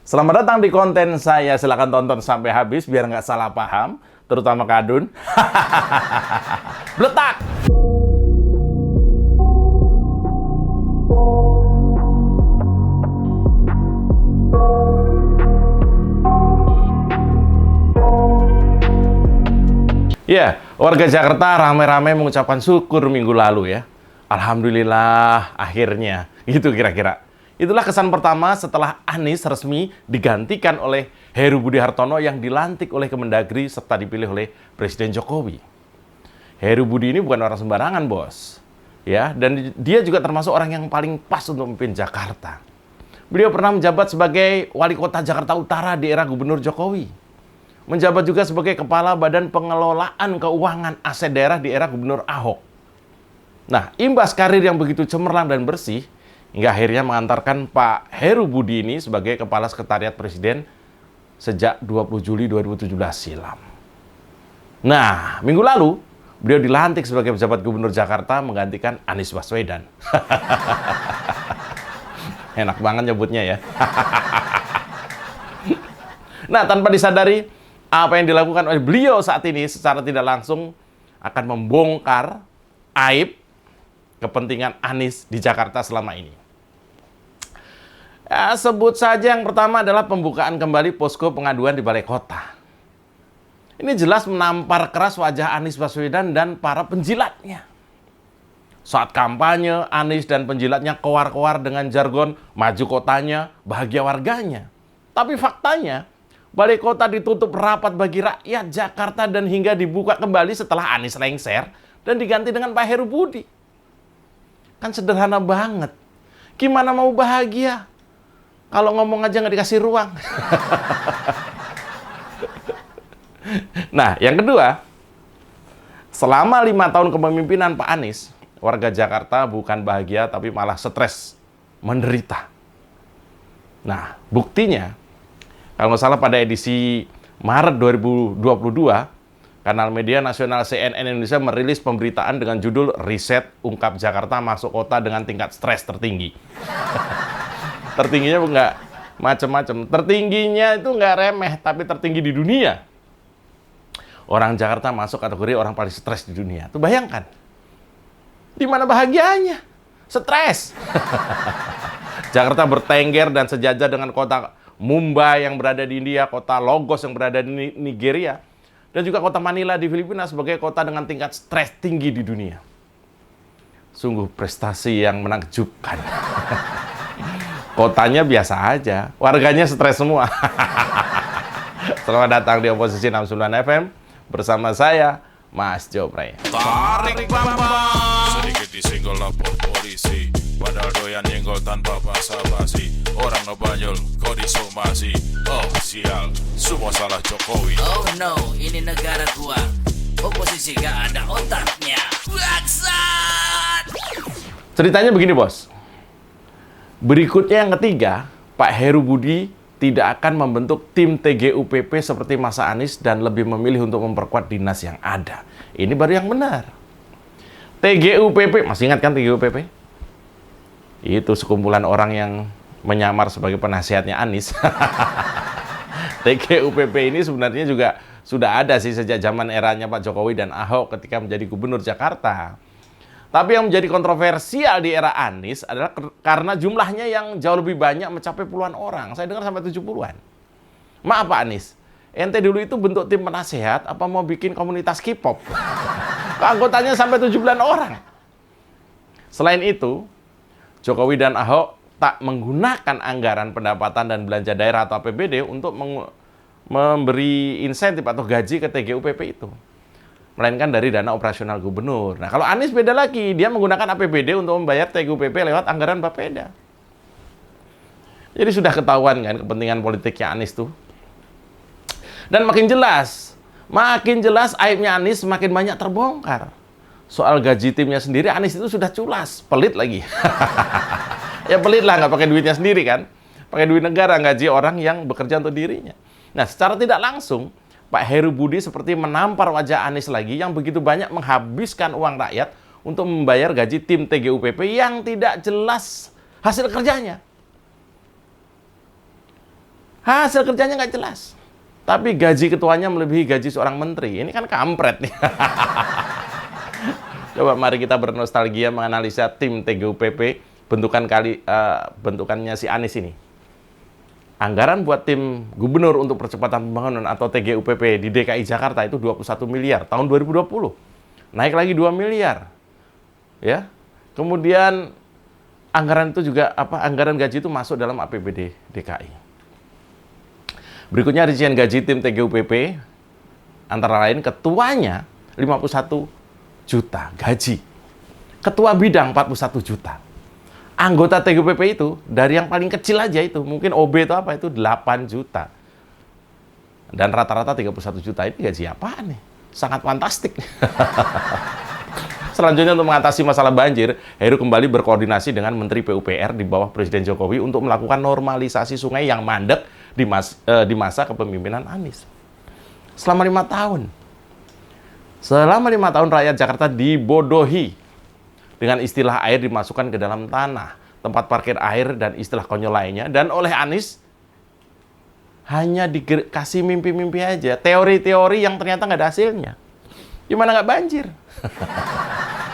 Selamat datang di konten saya. Silahkan tonton sampai habis biar nggak salah paham, terutama Kadun. Bletak! Ya, warga Jakarta ramai-ramai mengucapkan syukur minggu lalu ya. Alhamdulillah, akhirnya. Gitu kira-kira. Itulah kesan pertama setelah Anies resmi digantikan oleh Heru Budi Hartono yang dilantik oleh Kemendagri serta dipilih oleh Presiden Jokowi. Heru Budi ini bukan orang sembarangan, bos. Ya, dan dia juga termasuk orang yang paling pas untuk memimpin Jakarta. Beliau pernah menjabat sebagai wali kota Jakarta Utara di era Gubernur Jokowi. Menjabat juga sebagai Kepala Badan Pengelolaan Keuangan Aset Daerah di era Gubernur Ahok. Nah, imbas karir yang begitu cemerlang dan bersih, hingga akhirnya mengantarkan Pak Heru Budi ini sebagai Kepala Sekretariat Presiden sejak 20 Juli 2017 silam. Nah, minggu lalu, beliau dilantik sebagai pejabat Gubernur Jakarta menggantikan Anies Baswedan. Enak banget nyebutnya ya. Nah, tanpa disadari, apa yang dilakukan oleh beliau saat ini secara tidak langsung akan membongkar aib kepentingan Anies di Jakarta selama ini. Ya, sebut saja yang pertama adalah pembukaan kembali posko pengaduan di Balai Kota. Ini jelas menampar keras wajah Anies Baswedan dan para penjilatnya. Saat kampanye, Anies dan penjilatnya koar-koar dengan jargon maju kotanya, bahagia warganya. Tapi faktanya, Balai Kota ditutup rapat bagi rakyat Jakarta dan hingga dibuka kembali setelah Anies lengser dan diganti dengan Pak Heru Budi. Kan sederhana banget. Gimana mau bahagia kalau ngomong aja nggak dikasih ruang? Nah, yang kedua, selama 5 tahun kepemimpinan Pak Anies, warga Jakarta bukan bahagia tapi malah stres, menderita. Nah, buktinya, kalau nggak salah pada edisi Maret 2022, kanal media nasional CNN Indonesia merilis pemberitaan dengan judul Riset Ungkap Jakarta Masuk Kota dengan Tingkat Stres Tertinggi. Tertingginya nggak macam-macam. Tertingginya itu nggak remeh, tapi tertinggi di dunia. Orang Jakarta masuk kategori orang paling stres di dunia. Tuh bayangkan. Di mana bahagianya? Stres. Jakarta bertengger dan sejajar dengan kota Mumbai yang berada di India, kota Lagos yang berada di Nigeria, dan juga kota Manila di Filipina sebagai kota dengan tingkat stres tinggi di dunia. Sungguh prestasi yang menakjubkan. Kotanya biasa aja, warganya stres semua. Selamat datang di Oposisi 69 FM bersama saya, Mas Jopre. Tarik bambang, sedikit disenggol lapor polisi, padahal doyan nyenggol tanpa basa-basi. Orang ngebanyol, kok disomasi. Oh sial, semua salah Jokowi. Oh no, ini negara gua. Oposisi gak ada otaknya. Bangsat! Ceritanya begini, bos. Berikutnya yang ketiga, Pak Heru Budi tidak akan membentuk tim TGUPP seperti masa Anies dan lebih memilih untuk memperkuat dinas yang ada. Ini baru yang benar. TGUPP, masih ingat kan TGUPP? Itu sekumpulan orang yang menyamar sebagai penasihatnya Anies. TGUPP ini sebenarnya juga sudah ada sih sejak zaman eranya Pak Jokowi dan Ahok ketika menjadi Gubernur Jakarta. Tapi yang menjadi kontroversial di era Anies adalah karena jumlahnya yang jauh lebih banyak mencapai puluhan orang. Saya dengar sampai 70-an. Maaf Pak Anies, ente dulu itu bentuk tim penasehat apa mau bikin komunitas K-pop? Anggotanya sampai 70-an orang. Selain itu, Jokowi dan Ahok tak menggunakan anggaran pendapatan dan belanja daerah atau APBD untuk memberi insentif atau gaji ke TGUPP itu, melainkan dari dana operasional gubernur. Nah, kalau Anies beda lagi, dia menggunakan APBD untuk membayar TGUPP lewat anggaran Bapeda. Jadi sudah ketahuan kan kepentingan politiknya Anies tuh. Dan makin jelas aibnya Anies makin banyak terbongkar. Soal gaji timnya sendiri, Anies itu sudah culas, pelit lagi. Ya pelit lah, nggak pakai duitnya sendiri kan. Pakai duit negara, gaji orang yang bekerja untuk dirinya. Nah, secara tidak langsung, Pak Heru Budi seperti menampar wajah Anies lagi yang begitu banyak menghabiskan uang rakyat untuk membayar gaji tim TGUPP yang tidak jelas hasil kerjanya. Hasil kerjanya nggak jelas. Tapi gaji ketuanya melebihi gaji seorang menteri. Ini kan kampret nih. Coba mari kita bernostalgia menganalisa tim TGUPP bentukannya si Anies ini. Anggaran buat tim gubernur untuk percepatan pembangunan atau TGUPP di DKI Jakarta itu 21 miliar tahun 2020. Naik lagi 2 miliar. Ya. Kemudian anggaran itu juga anggaran gaji itu masuk dalam APBD DKI. Berikutnya rincian gaji tim TGUPP, antara lain ketuanya 51 juta gaji. Ketua bidang 41 juta. Anggota TGUPP itu, dari yang paling kecil aja itu, mungkin OB itu 8 juta. Dan rata-rata 31 juta, ini gaji apaan nih? Sangat fantastik. Selanjutnya untuk mengatasi masalah banjir, Heru kembali berkoordinasi dengan Menteri PUPR di bawah Presiden Jokowi untuk melakukan normalisasi sungai yang mandek di masa kepemimpinan Anies. Selama 5 tahun. Selama 5 tahun rakyat Jakarta dibodohi dengan istilah air dimasukkan ke dalam tanah, tempat parkir air, dan istilah konyol lainnya. Dan oleh Anies, hanya dikasih mimpi-mimpi aja. Teori-teori yang ternyata nggak ada hasilnya. Gimana nggak banjir?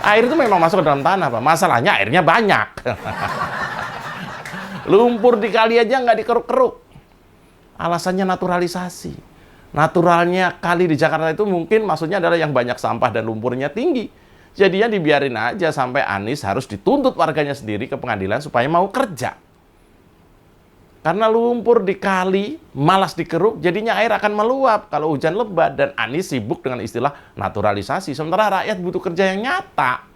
Air itu memang masuk ke dalam tanah, Pak. Masalahnya airnya banyak. Lumpur di kali aja nggak dikeruk-keruk. Alasannya naturalisasi. Naturalnya kali di Jakarta itu mungkin maksudnya adalah yang banyak sampah dan lumpurnya tinggi. Jadinya dibiarin aja sampai Anies harus dituntut warganya sendiri ke pengadilan supaya mau kerja. Karena lumpur di kali malas dikeruk, jadinya air akan meluap kalau hujan lebat. Dan Anies sibuk dengan istilah naturalisasi. Sementara rakyat butuh kerja yang nyata.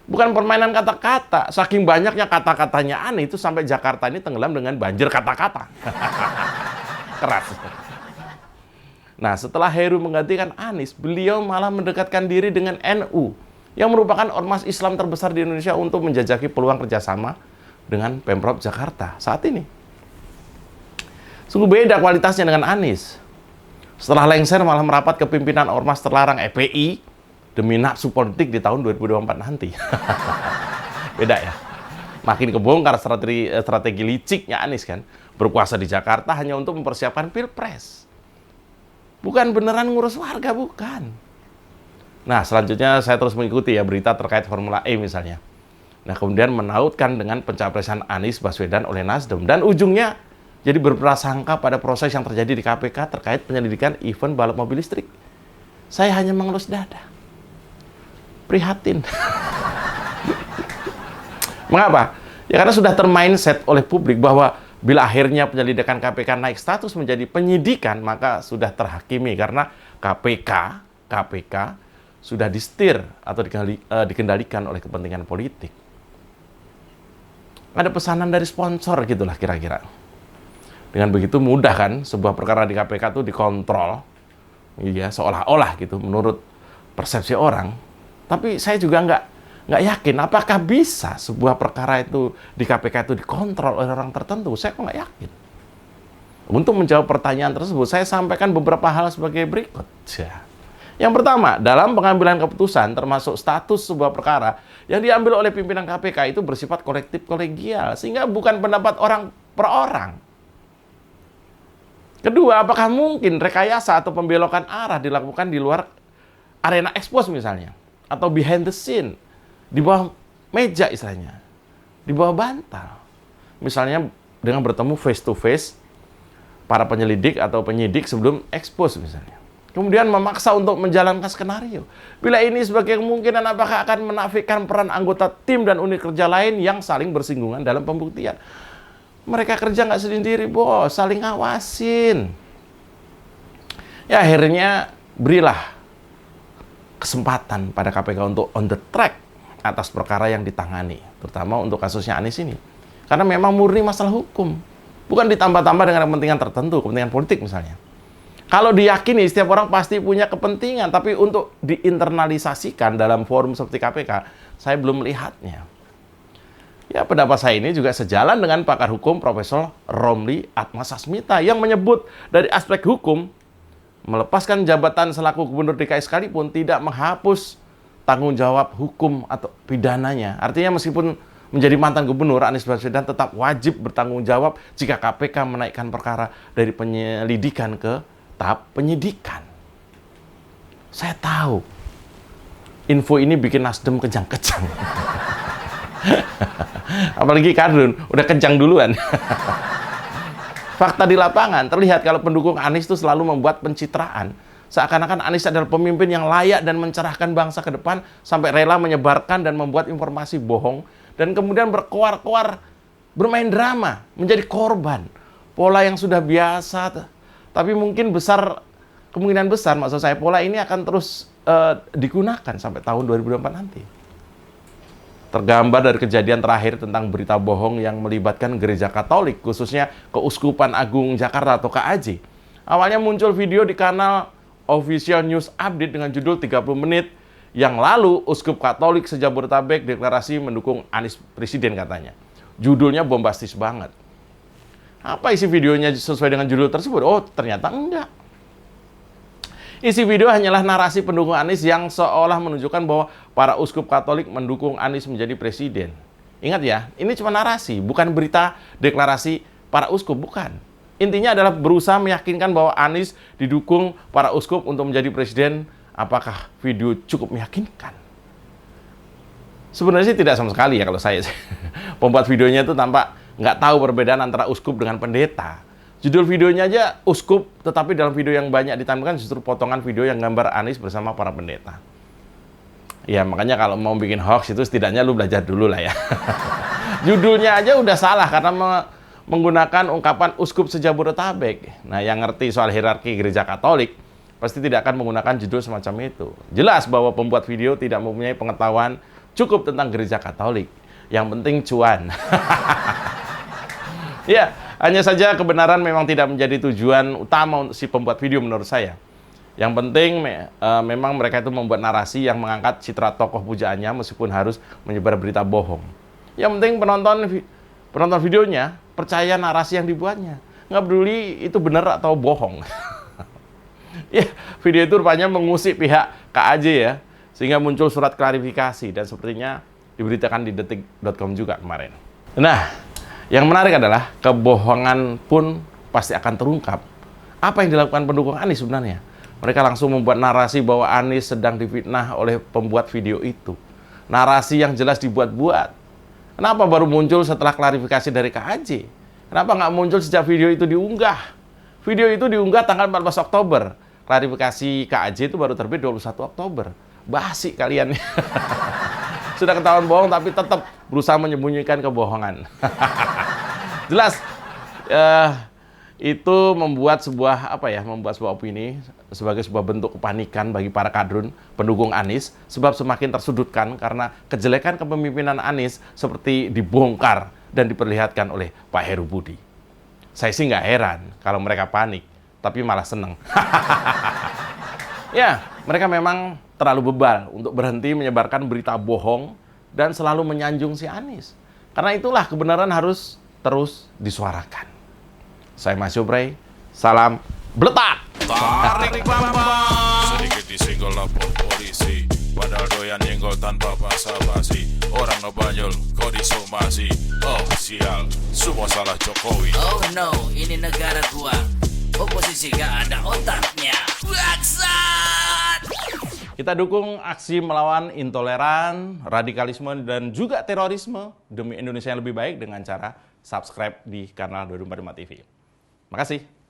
Bukan permainan kata-kata. Saking banyaknya kata-katanya Anies itu sampai Jakarta ini tenggelam dengan banjir kata-kata. Keras. Nah, setelah Heru menggantikan Anies, beliau malah mendekatkan diri dengan NU yang merupakan ormas Islam terbesar di Indonesia untuk menjajaki peluang kerjasama dengan Pemprov Jakarta saat ini. Sungguh beda kualitasnya dengan Anies. Setelah lengser malah merapat ke pimpinan ormas terlarang FPI demi nafsu politik di tahun 2024 nanti. Beda ya. Makin kebongkar strategi liciknya Anies kan. Berkuasa di Jakarta hanya untuk mempersiapkan Pilpres. Bukan beneran ngurus warga, bukan. Nah, selanjutnya saya terus mengikuti ya berita terkait Formula E misalnya. Nah, kemudian menautkan dengan pencapresan Anies Baswedan oleh Nasdem. Dan ujungnya jadi berprasangka pada proses yang terjadi di KPK terkait penyelidikan event balap mobil listrik. Saya hanya mengelus dada. Prihatin. Mengapa? Ya karena sudah termindset oleh publik bahwa bila akhirnya penyelidikan KPK naik status menjadi penyidikan, maka sudah terhakimi karena KPK sudah disetir atau dikendalikan oleh kepentingan politik. Ada pesanan dari sponsor gitulah kira-kira. Dengan begitu mudah kan sebuah perkara di KPK itu dikontrol, ya seolah-olah gitu menurut persepsi orang. Tapi saya juga nggak yakin apakah bisa sebuah perkara itu di KPK itu dikontrol oleh orang tertentu. Saya kok nggak yakin. Untuk menjawab pertanyaan tersebut, saya sampaikan beberapa hal sebagai berikut. Yang pertama, dalam pengambilan keputusan termasuk status sebuah perkara yang diambil oleh pimpinan KPK itu bersifat kolektif kolegial, sehingga bukan pendapat orang per orang. Kedua, apakah mungkin rekayasa atau pembelokan arah dilakukan di luar arena ekspos misalnya, atau behind the scene, di bawah meja istilahnya, di bawah bantal. Misalnya dengan bertemu face to face para penyelidik atau penyidik sebelum ekspos misalnya. Kemudian memaksa untuk menjalankan skenario. Bila ini sebagai kemungkinan, apakah akan menafikan peran anggota tim dan unit kerja lain yang saling bersinggungan dalam pembuktian? Mereka kerja nggak sendiri, bos, saling ngawasin. Ya akhirnya berilah kesempatan pada KPK untuk on the track atas perkara yang ditangani, terutama untuk kasusnya Anies ini. Karena memang murni masalah hukum, bukan ditambah-tambah dengan kepentingan tertentu, kepentingan politik misalnya. Kalau diyakini setiap orang pasti punya kepentingan, tapi untuk diinternalisasikan dalam forum seperti KPK, saya belum melihatnya. Ya, pendapat saya ini juga sejalan dengan pakar hukum Profesor Romli Atmasasmita yang menyebut dari aspek hukum, melepaskan jabatan selaku gubernur DKI sekalipun tidak menghapus tanggung jawab hukum atau pidananya. Artinya meskipun menjadi mantan gubernur, Anies Baswedan tetap wajib bertanggung jawab jika KPK menaikkan perkara dari penyelidikan ke tahap penyidikan. Saya tahu info ini bikin Nasdem kejang-kejang. Apalagi Kadrun, udah kejang duluan. Fakta di lapangan terlihat kalau pendukung Anies itu selalu membuat pencitraan. Seakan-akan Anies adalah pemimpin yang layak dan mencerahkan bangsa ke depan sampai rela menyebarkan dan membuat informasi bohong dan kemudian berkoar-koar bermain drama, menjadi korban. Pola yang sudah biasa, tapi kemungkinan besar maksud saya pola ini akan terus digunakan sampai tahun 2024 nanti. Tergambar dari kejadian terakhir tentang berita bohong yang melibatkan gereja Katolik, khususnya Keuskupan Agung Jakarta atau KAJ. Awalnya muncul video di kanal Official News Update dengan judul 30 menit yang lalu Uskup Katolik se-Jabodetabek deklarasi mendukung Anies Presiden katanya. Judulnya bombastis banget. Apa isi videonya sesuai dengan judul tersebut? Oh, ternyata enggak. Isi video hanyalah narasi pendukung Anies yang seolah menunjukkan bahwa para uskup Katolik mendukung Anies menjadi presiden. Ingat ya, ini cuma narasi, bukan berita deklarasi para uskup, bukan. Intinya adalah berusaha meyakinkan bahwa Anies didukung para uskup untuk menjadi presiden. Apakah video cukup meyakinkan? Sebenarnya sih tidak sama sekali ya kalau saya. Pembuat videonya itu tampak nggak tahu perbedaan antara uskup dengan pendeta. Judul videonya aja uskup, tetapi dalam video yang banyak ditampilkan justru potongan video yang gambar Anies bersama para pendeta. Ya makanya kalau mau bikin hoax itu setidaknya lu belajar dulu lah ya. Judulnya aja udah salah karena menggunakan ungkapan uskup se-Jabodetabek. Nah yang ngerti soal hierarki gereja Katolik pasti tidak akan menggunakan judul semacam itu. Jelas bahwa pembuat video tidak mempunyai pengetahuan cukup tentang gereja Katolik. Yang penting cuan. Ya, hanya saja kebenaran memang tidak menjadi tujuan utama si pembuat video menurut saya. Yang penting memang mereka itu membuat narasi yang mengangkat citra tokoh pujaannya meskipun harus menyebar berita bohong. Yang penting penonton videonya percaya narasi yang dibuatnya. Nggak peduli itu benar atau bohong. Ya, video itu rupanya mengusik pihak KAJ ya, sehingga muncul surat klarifikasi dan sepertinya diberitakan di detik.com juga kemarin. Nah, yang menarik adalah kebohongan pun pasti akan terungkap. Apa yang dilakukan pendukung Anies sebenarnya? Mereka langsung membuat narasi bahwa Anies sedang difitnah oleh pembuat video itu. Narasi yang jelas dibuat-buat. Kenapa baru muncul setelah klarifikasi dari KAJ? Kenapa nggak muncul sejak video itu diunggah? Video itu diunggah tanggal 14 Oktober. Klarifikasi KAJ itu baru terbit 21 Oktober. Basi kalian. Sudah ketahuan bohong tapi tetap berusaha menyembunyikan kebohongan. Jelas itu membuat sebuah opini sebagai sebuah bentuk kepanikan bagi para kadrun pendukung Anies sebab semakin tersudutkan karena kejelekan kepemimpinan Anies seperti dibongkar dan diperlihatkan oleh Pak Heru Budi. Saya sih nggak heran kalau mereka panik, tapi malah seneng. Ya, mereka memang terlalu bebal untuk berhenti menyebarkan berita bohong dan selalu menyanjung si Anies. Karena itulah kebenaran harus terus disuarakan. Saya Mas Yobrey, salam beletak! Tarik bambang. Sedikit disenggol lapor polisi, padahal doyan nyenggol tanpa basa-basi. Orang ngebanyol, kau disomasi. Oh sial, semua salah Jokowi. Oh no, ini negara gua. Oposisi gak ada otaknya. Bangsat! Kita dukung aksi melawan intoleran, radikalisme, dan juga terorisme demi Indonesia yang lebih baik dengan cara subscribe di kanal 245 TV. Makasih.